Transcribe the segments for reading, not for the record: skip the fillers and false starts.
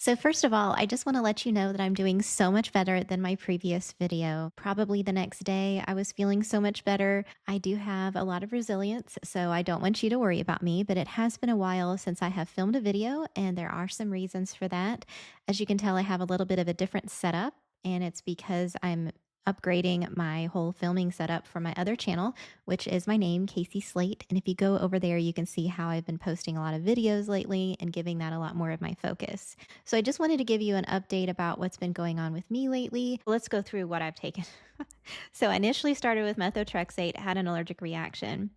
So first of all, I just want to let you know that I'm doing so much better than my previous video. Probably the next day, I was feeling so much better. I do have a lot of resilience, so I don't want you to worry about me, but it has been a while since I have filmed a video, and there are some reasons for that. As you can tell, I have a little bit of a different setup, and it's because I'm upgrading my whole filming setup for my other channel, which is my name, Casey Slate. And if you go over there, you can see how I've been posting a lot of videos lately and giving that a lot more of my focus. So I just wanted to give you an update about what's been going on with me lately. Let's go through what I've taken. So I initially started with methotrexate, had an allergic reaction.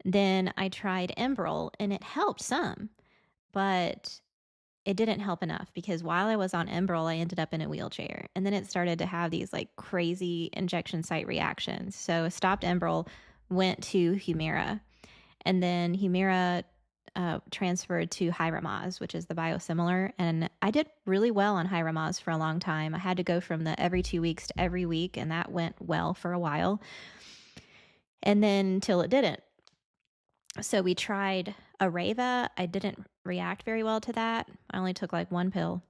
Then I tried Enbrel and it helped some, but it didn't help enough because while I was on Enbrel, I ended up in a wheelchair. And then it started to have these like crazy injection site reactions. So I stopped Enbrel, went to Humira, and then Humira transferred to Hyrimoz, which is the biosimilar. And I did really well on Hyrimoz for a long time. I had to go from the every 2 weeks to every week, and that went well for a while. And then till it didn't. So we tried Areva. I didn't react very well to that. I only took like one pill.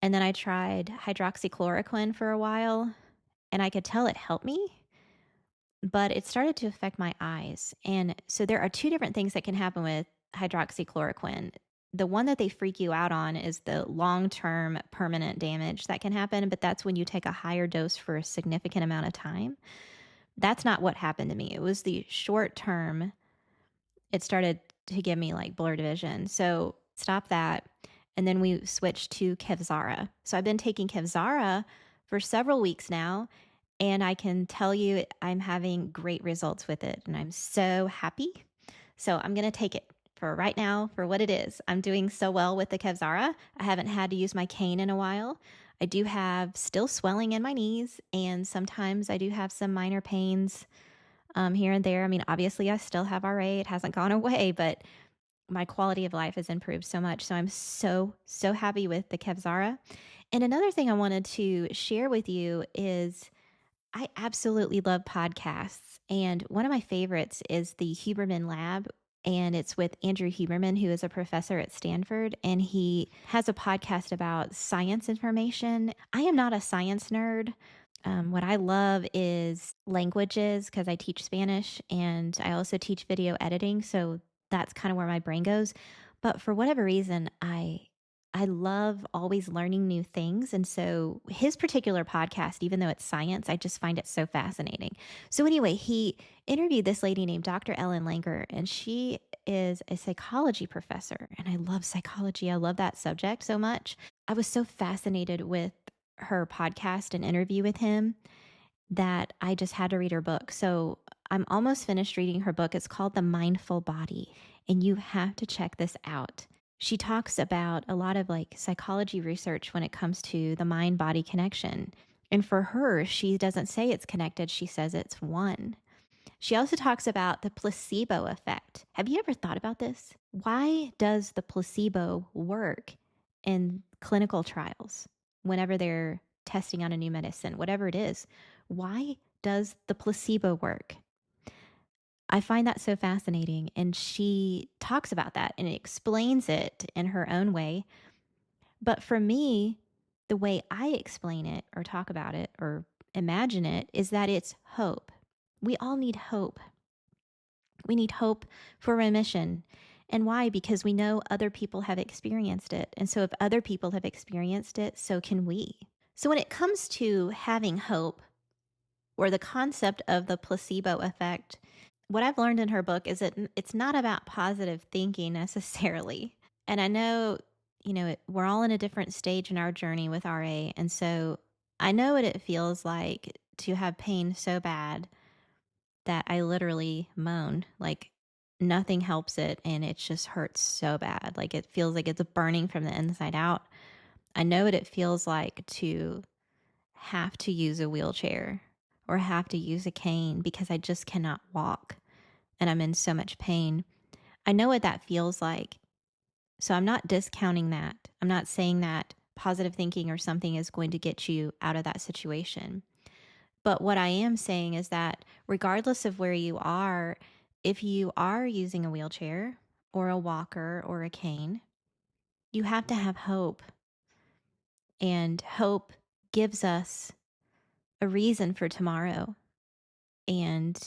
And then I tried hydroxychloroquine for a while, and I could tell it helped me, but it started to affect my eyes. And so there are two different things that can happen with hydroxychloroquine. The one that they freak you out on is the long-term permanent damage that can happen, but that's when you take a higher dose for a significant amount of time. That's not what happened to me. It was the short term. It started to give me like blurred vision. So stop that. And then we switched to Kevzara. So I've been taking Kevzara for several weeks now, and I can tell you I'm having great results with it, and I'm so happy. So I'm going to take it for right now for what it is. I'm doing so well with the Kevzara. I haven't had to use my cane in a while. I do have still swelling in my knees, and sometimes I do have some minor pains here and there. I mean, obviously, I still have RA. It hasn't gone away, but my quality of life has improved so much. So I'm so, so happy with the Kevzara. And another thing I wanted to share with you is I absolutely love podcasts. And one of my favorites is the Huberman Lab. And it's with Andrew Huberman, who is a professor at Stanford. And he has a podcast about science information. I am not a science nerd. What I love is languages because I teach Spanish and I also teach video editing. So that's kind of where my brain goes. But for whatever reason, I love always learning new things. And so his particular podcast, even though it's science, I just find it so fascinating. So anyway, he interviewed this lady named Dr. Ellen Langer, and she is a psychology professor. And I love psychology. I love that subject so much. I was so fascinated with her podcast and interview with him that I just had to read her book. So I'm almost finished reading her book. It's called The Mindful Body, and you have to check this out. She talks about a lot of like psychology research when it comes to the mind body connection. And for her, she doesn't say it's connected, she says it's one. She also talks about the placebo effect. Have you ever thought about this? Why does the placebo work in clinical trials whenever they're testing out a new medicine, whatever it is? Why does the placebo work? I find that so fascinating. And she talks about that and explains it in her own way. But for me, the way I explain it or talk about it or imagine it is that it's hope. We all need hope. We need hope for remission. And why? Because we know other people have experienced it. And so if other people have experienced it, so can we. So when it comes to having hope or the concept of the placebo effect, what I've learned in her book is that it's not about positive thinking necessarily. And I know, we're all in a different stage in our journey with RA. And so I know what it feels like to have pain so bad that I literally moan. Like nothing helps it, and it just hurts so bad. Like it feels like it's burning from the inside out. I know what it feels like to have to use a wheelchair or have to use a cane because I just cannot walk and I'm in so much pain. I know what that feels like. So I'm not discounting that. I'm not saying that positive thinking or something is going to get you out of that situation. But what I am saying is that regardless of where you are, if you are using a wheelchair or a walker or a cane, you have to have hope. And hope gives us a reason for tomorrow. And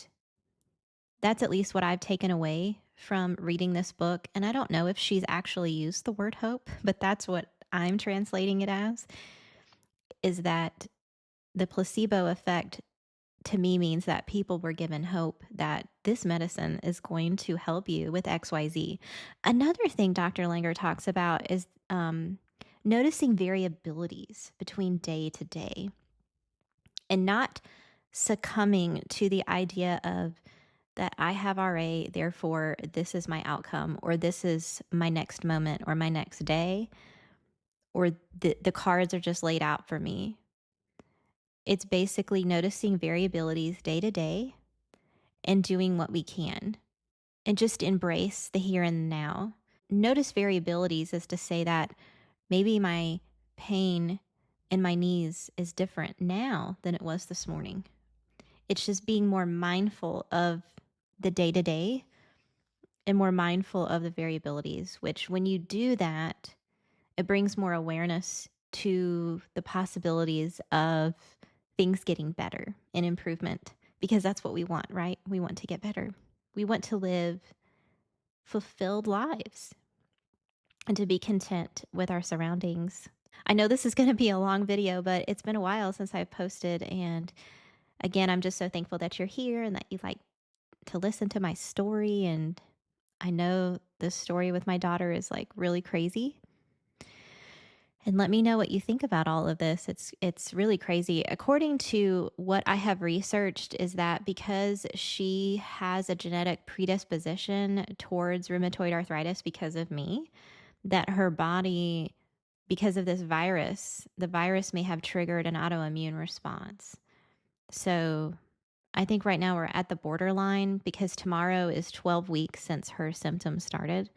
that's at least what I've taken away from reading this book. And I don't know if she's actually used the word hope, but that's what I'm translating it as, is that the placebo effect to me means that people were given hope that this medicine is going to help you with XYZ. Another thing Dr. Langer talks about is noticing variabilities between day to day and not succumbing to the idea of that I have RA, therefore this is my outcome, or this is my next moment, or my next day, or the cards are just laid out for me. It's basically noticing variabilities day to day and doing what we can and just embrace the here and now. Notice variabilities is to say that maybe my pain in my knees is different now than it was this morning. It's just being more mindful of the day to day and more mindful of the variabilities, which when you do that, it brings more awareness to the possibilities of things getting better and improvement, because that's what we want, right? We want to get better. We want to live fulfilled lives and to be content with our surroundings. I know this is going to be a long video, but it's been a while since I've posted. And again, I'm just so thankful that you're here and that you like to listen to my story. And I know this story with my daughter is like really crazy. And let me know what you think about all of this. It's really crazy. According to what I have researched, is that because she has a genetic predisposition towards rheumatoid arthritis because of me, that her body, because of this virus, the virus may have triggered an autoimmune response. So I think right now we're at the borderline, because tomorrow is 12 weeks since her symptoms started.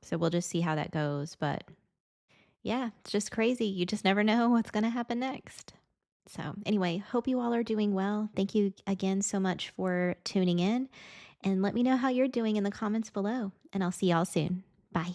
So we'll just see how that goes. But yeah, it's just crazy. You just never know what's going to happen next. So anyway, hope you all are doing well. Thank you again so much for tuning in. And let me know how you're doing in the comments below. And I'll see y'all soon. Bye.